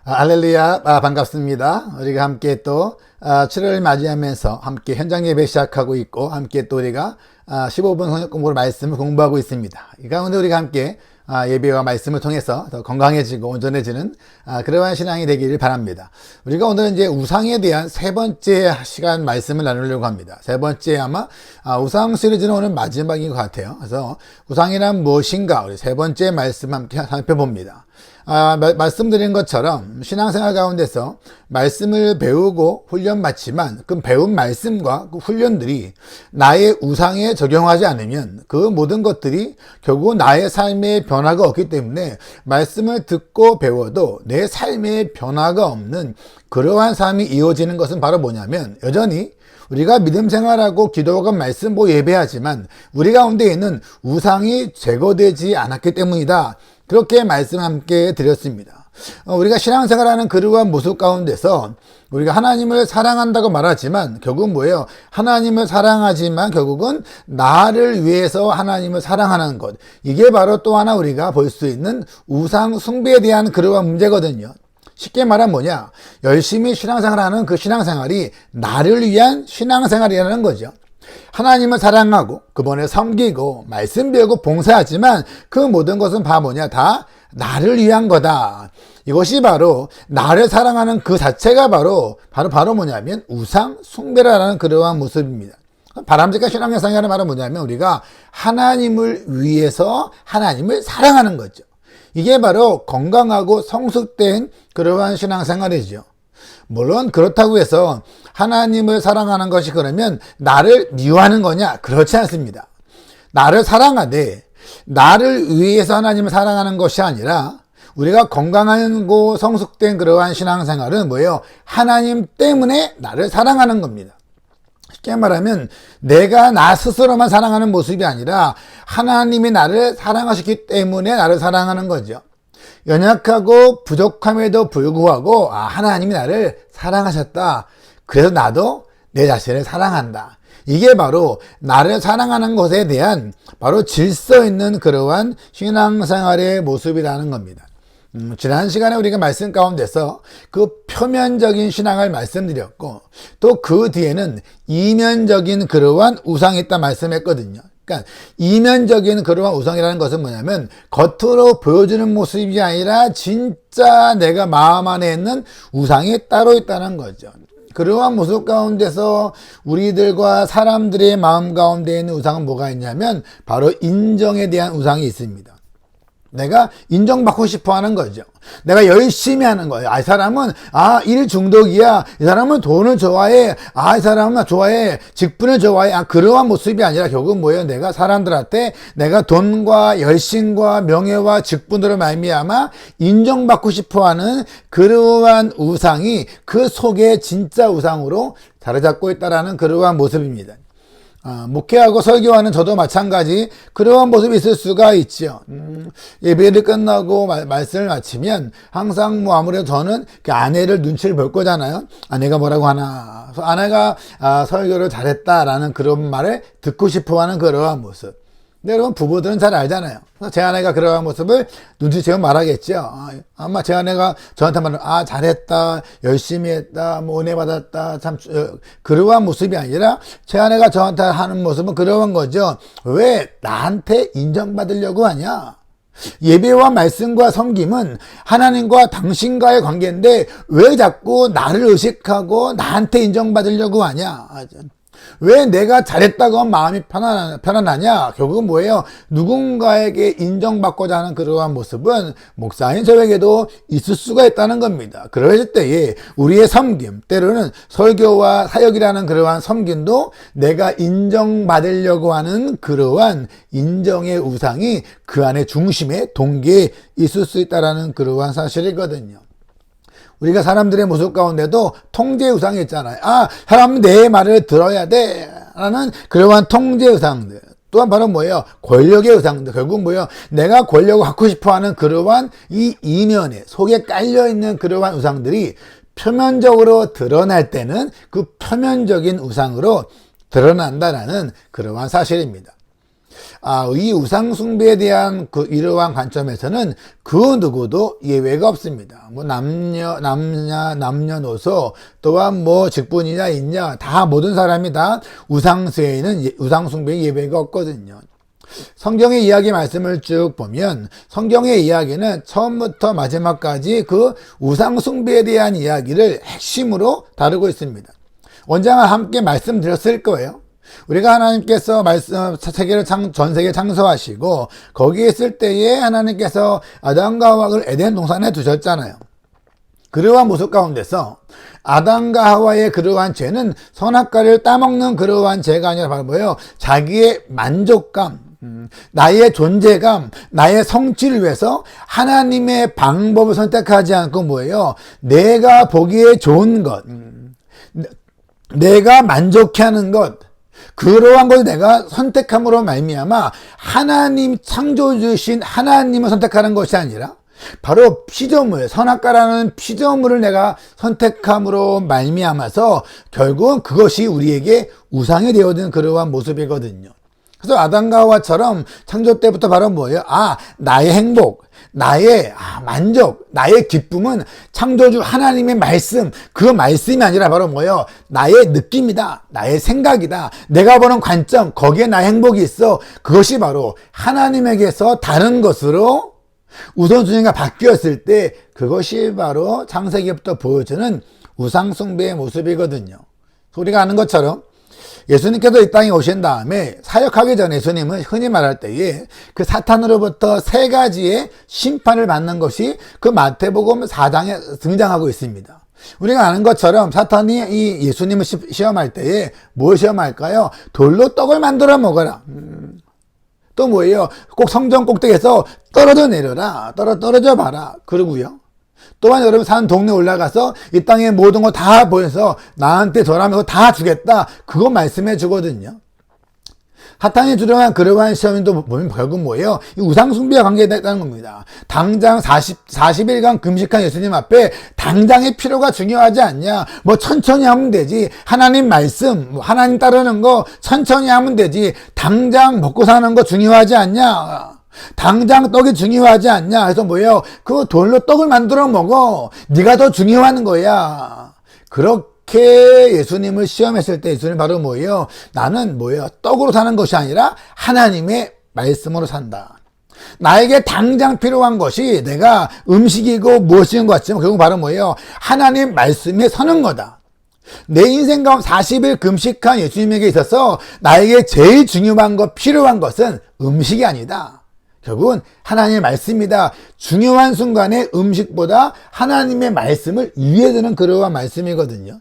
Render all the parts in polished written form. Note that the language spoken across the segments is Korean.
할렐루야, 반갑습니다. 우리가 함께 또 7월을 맞이하면서 함께 현장 예배 시작하고 있고, 함께 또 우리가 15분 성역 공부로 말씀을 공부하고 있습니다. 이 가운데 우리가 함께 예배와 말씀을 통해서 더 건강해지고 온전해지는 그러한 신앙이 되기를 바랍니다. 우리가 오늘은 이제 우상에 대한 세 번째 시간 말씀을 나누려고 합니다. 세 번째 아마 우상 시리즈는 오늘 마지막인 것 같아요. 그래서 우상이란 무엇인가 우리 세 번째 말씀 함께 살펴봅니다. 말씀드린 것처럼 신앙생활 가운데서 말씀을 배우고 훈련 받지만 그 배운 말씀과 그 훈련들이 나의 우상에 적용하지 않으면 그 모든 것들이 결국 나의 삶에 변화가 없기 때문에 말씀을 듣고 배워도 내 삶에 변화가 없는 그러한 삶이 이어지는 것은 바로 뭐냐면 여전히 우리가 믿음 생활하고 기도하고 말씀 예배하지만 우리 가운데 있는 우상이 제거되지 않았기 때문이다. 그렇게 말씀 함께 드렸습니다. 우리가 신앙생활하는 그러한 모습 가운데서 우리가 하나님을 사랑한다고 말하지만 결국은 뭐예요? 하나님을 사랑하지만 결국은 나를 위해서 하나님을 사랑하는 것. 이게 바로 또 하나 우리가 볼 수 있는 우상 숭배에 대한 그러한 문제거든요. 쉽게 말하면 뭐냐? 열심히 신앙생활하는 그 신앙생활이 나를 위한 신앙생활이라는 거죠. 하나님을 사랑하고 그분을 섬기고 말씀 배우고 봉사하지만 그 모든 것은 뭐냐? 다 나를 위한 거다. 이것이 바로 나를 사랑하는 그 자체가 바로 뭐냐면 우상 숭배라는 그러한 모습입니다. 바람직한 신앙생활의 말은 뭐냐면 우리가 하나님을 위해서 하나님을 사랑하는 거죠. 이게 바로 건강하고 성숙된 그러한 신앙생활이죠. 물론 그렇다고 해서 하나님을 사랑하는 것이 그러면 나를 미워하는 거냐? 그렇지 않습니다. 나를 사랑하되 나를 위해서 하나님을 사랑하는 것이 아니라 우리가 건강하고 성숙된 그러한 신앙생활은 뭐예요? 하나님 때문에 나를 사랑하는 겁니다. 쉽게 말하면 내가 나 스스로만 사랑하는 모습이 아니라 하나님이 나를 사랑하셨기 때문에 나를 사랑하는 거죠. 연약하고 부족함에도 불구하고 하나님이 나를 사랑하셨다. 그래서 나도 내 자신을 사랑한다. 이게 바로 나를 사랑하는 것에 대한 바로 질서 있는 그러한 신앙생활의 모습이라는 겁니다. 지난 시간에 우리가 말씀 가운데서 그 표면적인 신앙을 말씀드렸고 또 그 뒤에는 이면적인 그러한 우상이 있다 말씀했거든요. 그러니까 이면적인 그러한 우상이라는 것은 뭐냐면 겉으로 보여주는 모습이 아니라 진짜 내가 마음 안에 있는 우상이 따로 있다는 거죠. 그러한 모습 가운데서 우리들과 사람들의 마음 가운데 있는 우상은 뭐가 있냐면 바로 인정에 대한 우상이 있습니다. 내가 인정받고 싶어 하는 거죠. 내가 열심히 하는 거예요. 이 사람은 일 중독이야. 이 사람은 돈을 좋아해. 이 사람은 좋아해. 직분을 좋아해. 그러한 모습이 아니라 결국은 뭐예요? 내가 사람들한테 내가 돈과 열심과 명예와 직분으로 말미암아 인정받고 싶어 하는 그러한 우상이 그 속에 진짜 우상으로 자리 잡고 있다라는 그러한 모습입니다. 목회하고 설교하는 저도 마찬가지 그러한 모습이 있을 수가 있죠. 예배를 끝나고 말씀을 마치면 항상 아무래도 저는 그 아내를 눈치를 볼 거잖아요. 아내가 뭐라고 하나. 그래서 아내가 설교를 잘했다라는 그런 말을 듣고 싶어 하는 그러한 모습. 근데 여러분 부부들은 잘 알잖아요. 제 아내가 그러한 모습을 눈치채면 말하겠죠. 아마 제 아내가 저한테 말하면 잘했다, 열심히 했다, 은혜 받았다, 참 그러한 모습이 아니라 제 아내가 저한테 하는 모습은 그러한 거죠. 왜 나한테 인정받으려고 하냐? 예배와 말씀과 섬김은 하나님과 당신과의 관계인데 왜 자꾸 나를 의식하고 나한테 인정받으려고 하냐? 왜 내가 잘했다고 하면 마음이 편안하냐? 결국은 뭐예요? 누군가에게 인정받고자 하는 그러한 모습은 목사인 저에게도 있을 수가 있다는 겁니다. 그럴 때에 우리의 섬김, 때로는 설교와 사역이라는 그러한 섬김도 내가 인정받으려고 하는 그러한 인정의 우상이 그 안에 중심에 동기에 있을 수 있다는 그러한 사실이거든요. 우리가 사람들의 모습 가운데도 통제 우상이 있잖아요. 사람은 내 말을 들어야 돼. 라는 그러한 통제 우상들. 또한 바로 뭐예요? 권력의 우상들. 결국 뭐예요? 내가 권력을 갖고 싶어 하는 그러한 이 이면에 속에 깔려있는 그러한 우상들이 표면적으로 드러날 때는 그 표면적인 우상으로 드러난다라는 그러한 사실입니다. 이 우상숭배에 대한 이러한 관점에서는 그 누구도 예외가 없습니다. 뭐 남녀노소 또한 뭐 직분이냐 있냐 다 모든 사람이 다 우상숭배에 예외가 없거든요. 성경의 이야기 말씀을 쭉 보면 성경의 이야기는 처음부터 마지막까지 그 우상숭배에 대한 이야기를 핵심으로 다루고 있습니다. 원장은 함께 말씀드렸을 거예요. 우리가 하나님께서 전 세계를 창조하시고 거기에 있을 때에 하나님께서 아담과 하와를 에덴 동산에 두셨잖아요. 그러한 모습 가운데서 아담과 하와의 그러한 죄는 선악과를 따먹는 그러한 죄가 아니라 바로 뭐예요? 자기의 만족감, 나의 존재감, 나의 성취를 위해서 하나님의 방법을 선택하지 않고 뭐예요? 내가 보기에 좋은 것, 내가 만족해하는 것, 그러한 것을 내가 선택함으로 말미암아 하나님 창조주신 하나님을 선택하는 것이 아니라 바로 피조물, 선악과라는 피조물을 내가 선택함으로 말미암아서 결국은 그것이 우리에게 우상이 되어든 그러한 모습이거든요. 그래서 아담과 하와처럼 창조 때부터 바로 뭐예요? 나의 행복, 나의 만족, 나의 기쁨은 창조주 하나님의 말씀, 그 말씀이 아니라 바로 뭐예요? 나의 느낌이다, 나의 생각이다, 내가 보는 관점, 거기에 나의 행복이 있어. 그것이 바로 하나님에게서 다른 것으로 우선순위가 바뀌었을 때 그것이 바로 창세기부터 보여주는 우상숭배의 모습이거든요. 우리가 아는 것처럼 예수님께서 이 땅에 오신 다음에 사역하기 전에 예수님은 흔히 말할 때에 그 사탄으로부터 3가지의 심판을 받는 것이 그 마태복음 4장에 등장하고 있습니다. 우리가 아는 것처럼 사탄이 이 예수님을 시험할 때에 뭘 시험할까요? 돌로 떡을 만들어 먹어라. 또 뭐예요? 꼭 성전 꼭대기에서 떨어져 내려라. 떨어져 봐라. 그러고요. 또한 여러분 사는 동네 올라가서 이 땅의 모든 거 다 보여서 나한테 절하면 다 주겠다. 그거 말씀해 주거든요. 사탄이 주장한 그러한 시험도 보면 결국 뭐예요? 이 우상숭배와 관계됐다는 겁니다. 당장 40일간 금식한 예수님 앞에 당장의 필요가 중요하지 않냐? 뭐 천천히 하면 되지. 하나님 말씀, 하나님 따르는 거 천천히 하면 되지. 당장 먹고 사는 거 중요하지 않냐? 당장 떡이 중요하지 않냐? 그래서 뭐예요? 그 돌로 떡을 만들어 먹어. 네가 더 중요한 거야. 그렇게 예수님을 시험했을 때 예수님 바로 뭐예요? 나는 뭐예요? 떡으로 사는 것이 아니라 하나님의 말씀으로 산다. 나에게 당장 필요한 것이 내가 음식이고 무엇인 것 같지만 결국 바로 뭐예요? 하나님 말씀에 서는 거다. 내 인생 가운데 40일 금식한 예수님에게 있어서 나에게 제일 중요한 것, 필요한 것은 음식이 아니다. 결국은 하나님의 말씀이다. 중요한 순간에 음식보다 하나님의 말씀을 위에 두는 그러한 말씀이거든요.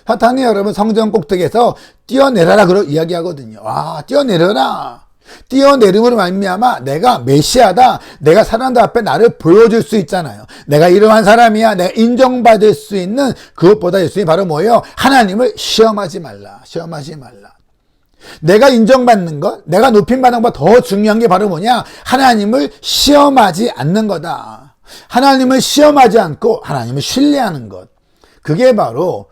사탄이 여러분 성전 꼭대기에서 뛰어내려라 그러 이야기하거든요. 뛰어내려라. 뛰어내림으로 말미암아 내가 메시아다. 내가 사람들 앞에 나를 보여줄 수 있잖아요. 내가 이러한 사람이야. 내가 인정받을 수 있는 그것보다 예수님이 바로 뭐예요? 하나님을 시험하지 말라. 시험하지 말라. 내가 인정받는 것, 내가 높임받는 것보다 더 중요한 게 바로 뭐냐? 하나님을 시험하지 않는 거다. 하나님을 시험하지 않고 하나님을 신뢰하는 것. 그게 바로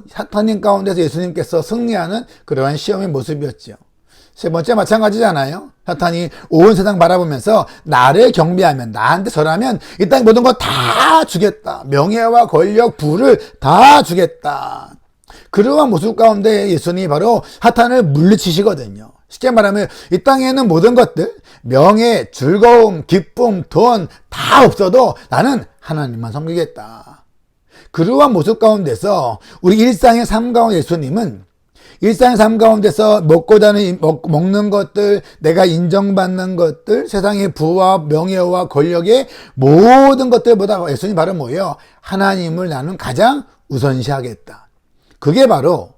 사탄님 가운데서 예수님께서 승리하는 그러한 시험의 모습이었죠. 세 번째 마찬가지잖아요. 사탄이 온 세상 바라보면서 나를 경배하면, 나한테 절하면 이 땅의 모든 거 다 주겠다. 명예와 권력, 부를 다 주겠다. 그러한 모습 가운데 예수님이 바로 사탄을 물리치시거든요. 쉽게 말하면 이 땅에는 모든 것들, 명예, 즐거움, 기쁨, 돈 다 없어도 나는 하나님만 섬기겠다. 그러한 모습 가운데서 우리 일상의 삶 가운데 예수님은 일상의 삶 가운데서 먹는 것들, 내가 인정받는 것들, 세상의 부와 명예와 권력의 모든 것들보다 예수님 바로 뭐예요? 하나님을 나는 가장 우선시하겠다. 그게 바로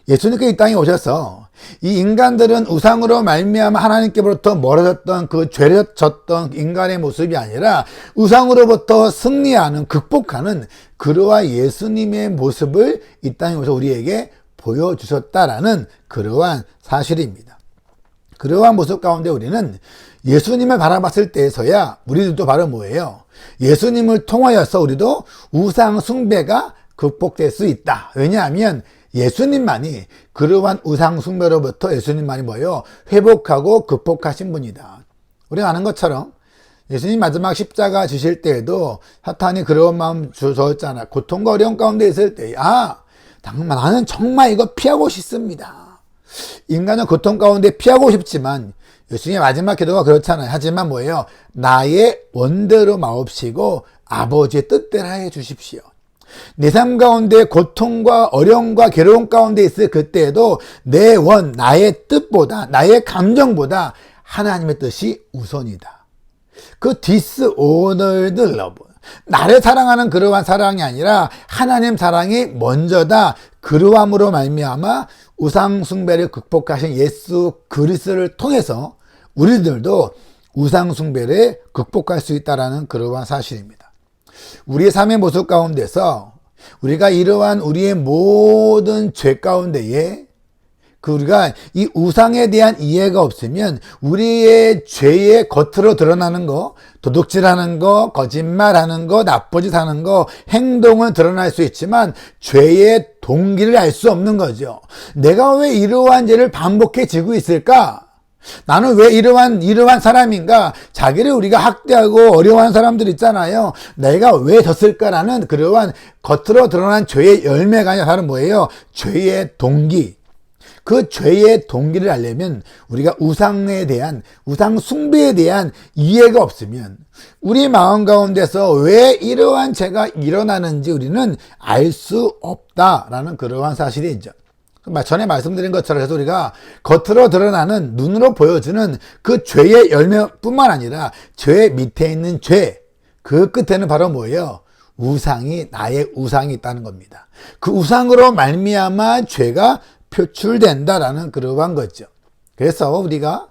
예수님께서 이 땅에 오셔서 이 인간들은 우상으로 말미암아 하나님께로부터 멀어졌던 그 죄를 졌던 인간의 모습이 아니라 우상으로부터 승리하는, 극복하는 그러한 예수님의 모습을 이 땅에 오셔서 우리에게 보여주셨다라는 그러한 사실입니다. 그러한 모습 가운데 우리는 예수님을 바라봤을 때에서야 우리들도 바로 뭐예요? 예수님을 통하여서 우리도 우상 숭배가 극복될 수 있다. 왜냐하면 예수님만이 그러한 우상 숭배로부터 예수님만이 뭐예요? 회복하고 극복하신 분이다. 우리가 아는 것처럼 예수님 마지막 십자가 지실 때에도 사탄이 그런 마음 주셨잖아. 고통과 어려움 가운데 있을 때, 나는 정말 이거 피하고 싶습니다. 인간은 고통 가운데 피하고 싶지만 예수님의 마지막 기도가 그렇잖아요. 하지만 뭐예요? 나의 원대로 마옵시고 아버지의 뜻대로 해 주십시오. 내 삶 가운데 고통과 어려움과 괴로움 가운데 있을 그때에도 내 나의 뜻보다, 나의 감정보다 하나님의 뜻이 우선이다. 그 디스오너드 러브, 나를 사랑하는 그러한 사랑이 아니라 하나님 사랑이 먼저다. 그러함으로 말미암아 우상 숭배를 극복하신 예수 그리스도를 통해서 우리들도 우상 숭배를 극복할 수 있다라는 그러한 사실입니다. 우리의 삶의 모습 가운데서 우리가 이러한 우리의 모든 죄 가운데에 우리가 이 우상에 대한 이해가 없으면 우리의 죄의 겉으로 드러나는 거, 도둑질하는 거, 거짓말하는 거, 나쁜 짓 하는 거, 행동은 드러날 수 있지만 죄의 동기를 알 수 없는 거죠. 내가 왜 이러한 죄를 반복해 지고 있을까? 나는 왜 이러한 사람인가? 자기를 우리가 학대하고 어려워하는 사람들 있잖아요. 내가 왜 졌을까라는 그러한 겉으로 드러난 죄의 열매가 아니라 다른 뭐예요? 죄의 동기. 그 죄의 동기를 알려면 우리가 우상에 대한, 우상 숭배에 대한 이해가 없으면 우리 마음 가운데서 왜 이러한 죄가 일어나는지 우리는 알 수 없다라는 그러한 사실이죠. 전에 말씀드린 것처럼 해서 우리가 겉으로 드러나는, 눈으로 보여주는 그 죄의 열매뿐만 아니라 죄 밑에 있는 죄, 그 끝에는 바로 뭐예요? 나의 우상이 있다는 겁니다. 그 우상으로 말미암아 죄가 표출된다라는 그러한 거죠. 그래서 우리가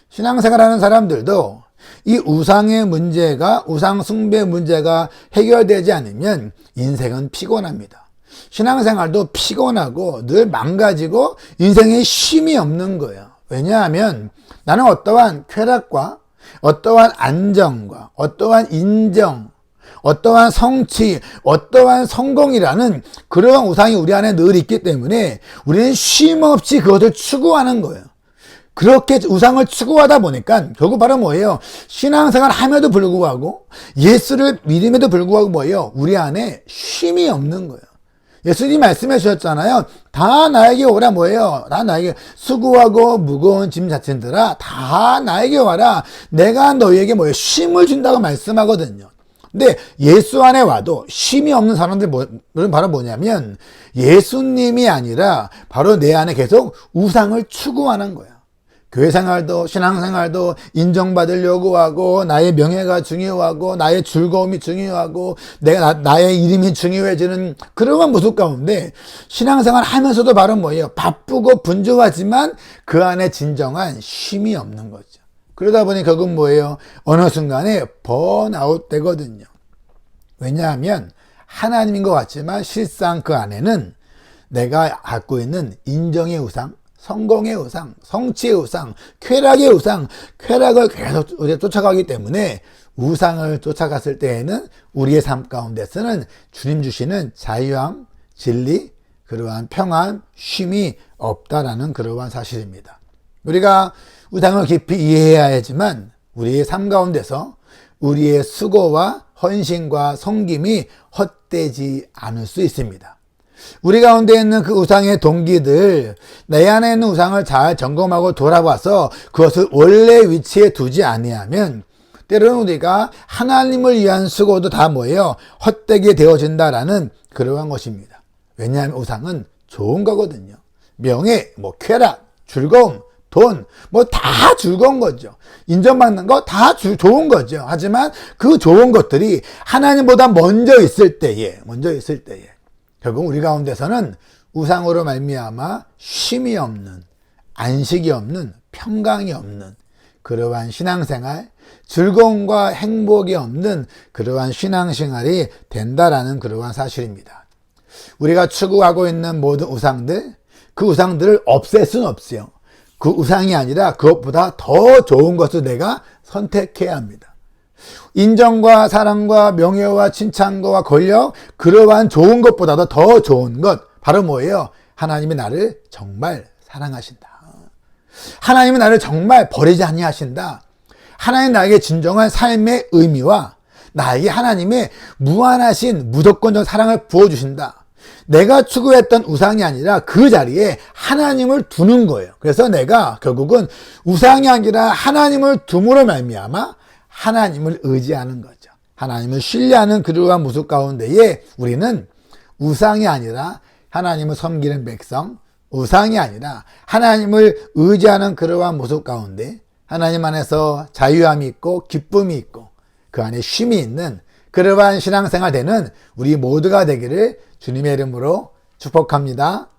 신앙생활하는 사람들도 이 우상의 문제가, 우상 숭배 문제가 해결되지 않으면 인생은 피곤합니다. 신앙생활도 피곤하고 늘 망가지고 인생에 쉼이 없는 거예요. 왜냐하면 나는 어떠한 쾌락과 어떠한 안정과 어떠한 인정, 어떠한 성취, 어떠한 성공이라는 그러한 우상이 우리 안에 늘 있기 때문에 우리는 쉼 없이 그것을 추구하는 거예요. 그렇게 우상을 추구하다 보니까 결국 바로 뭐예요? 신앙생활 함에도 불구하고 예수를 믿음에도 불구하고 뭐예요? 우리 안에 쉼이 없는 거예요. 예수님이 말씀해 주셨잖아요. 다 나에게 오라 뭐예요? 다 나에게 수고하고 무거운 짐 자친들아 다 나에게 와라. 내가 너희에게 뭐예요? 쉼을 준다고 말씀하거든요. 근데 예수 안에 와도 쉼이 없는 사람들은 바로 뭐냐면 예수님이 아니라 바로 내 안에 계속 우상을 추구하는 거야. 교회 생활도 신앙생활도 인정받으려고 하고 나의 명예가 중요하고 나의 즐거움이 중요하고 나의 이름이 중요해지는 그런 모습 가운데 신앙생활 하면서도 바로 뭐예요? 바쁘고 분주하지만 그 안에 진정한 쉼이 없는 거죠. 그러다 보니 결국 뭐예요? 어느 순간에 번아웃 되거든요. 왜냐하면 하나님인 것 같지만 실상 그 안에는 내가 갖고 있는 인정의 우상, 성공의 우상, 성취의 우상, 쾌락의 우상, 쾌락을 계속 우리가 쫓아가기 때문에 우상을 쫓아갔을 때에는 우리의 삶 가운데서는 주님 주시는 자유함, 진리, 그러한 평안, 쉼이 없다라는 그러한 사실입니다. 우리가 우상을 깊이 이해해야 하지만 우리의 삶 가운데서 우리의 수고와 헌신과 섬김이 헛되지 않을 수 있습니다. 우리 가운데 있는 그 우상의 동기들, 내 안에 있는 우상을 잘 점검하고 돌아봐서 그것을 원래 위치에 두지 아니하면 때로는 우리가 하나님을 위한 수고도 다 뭐예요? 헛되게 되어진다라는 그러한 것입니다. 왜냐하면 우상은 좋은 거거든요. 명예, 쾌락, 즐거움, 돈, 다 즐거운 거죠. 인정받는 거 다 좋은 거죠. 하지만 그 좋은 것들이 하나님보다 먼저 있을 때에 결국 우리 가운데서는 우상으로 말미암아 쉼이 없는, 안식이 없는, 평강이 없는 그러한 신앙생활, 즐거움과 행복이 없는 그러한 신앙생활이 된다라는 그러한 사실입니다. 우리가 추구하고 있는 모든 우상들, 그 우상들을 없앨 수는 없어요. 그 우상이 아니라 그것보다 더 좋은 것을 내가 선택해야 합니다. 인정과 사랑과 명예와 칭찬과 권력, 그러한 좋은 것보다도 더 좋은 것, 바로 뭐예요? 하나님이 나를 정말 사랑하신다. 하나님은 나를 정말 버리지 아니하신다. 하나님 나에게 진정한 삶의 의미와 나에게 하나님의 무한하신 무조건적 사랑을 부어주신다. 내가 추구했던 우상이 아니라 그 자리에 하나님을 두는 거예요. 그래서 내가 결국은 우상이 아니라 하나님을 둠으로 말미암아 하나님을 의지하는 거죠. 하나님을 신뢰하는 그러한 모습 가운데에 우리는 우상이 아니라 하나님을 섬기는 백성, 우상이 아니라 하나님을 의지하는 그러한 모습 가운데 하나님 안에서 자유함이 있고 기쁨이 있고 그 안에 쉼이 있는 그러한 신앙생활 되는 우리 모두가 되기를 주님의 이름으로 축복합니다.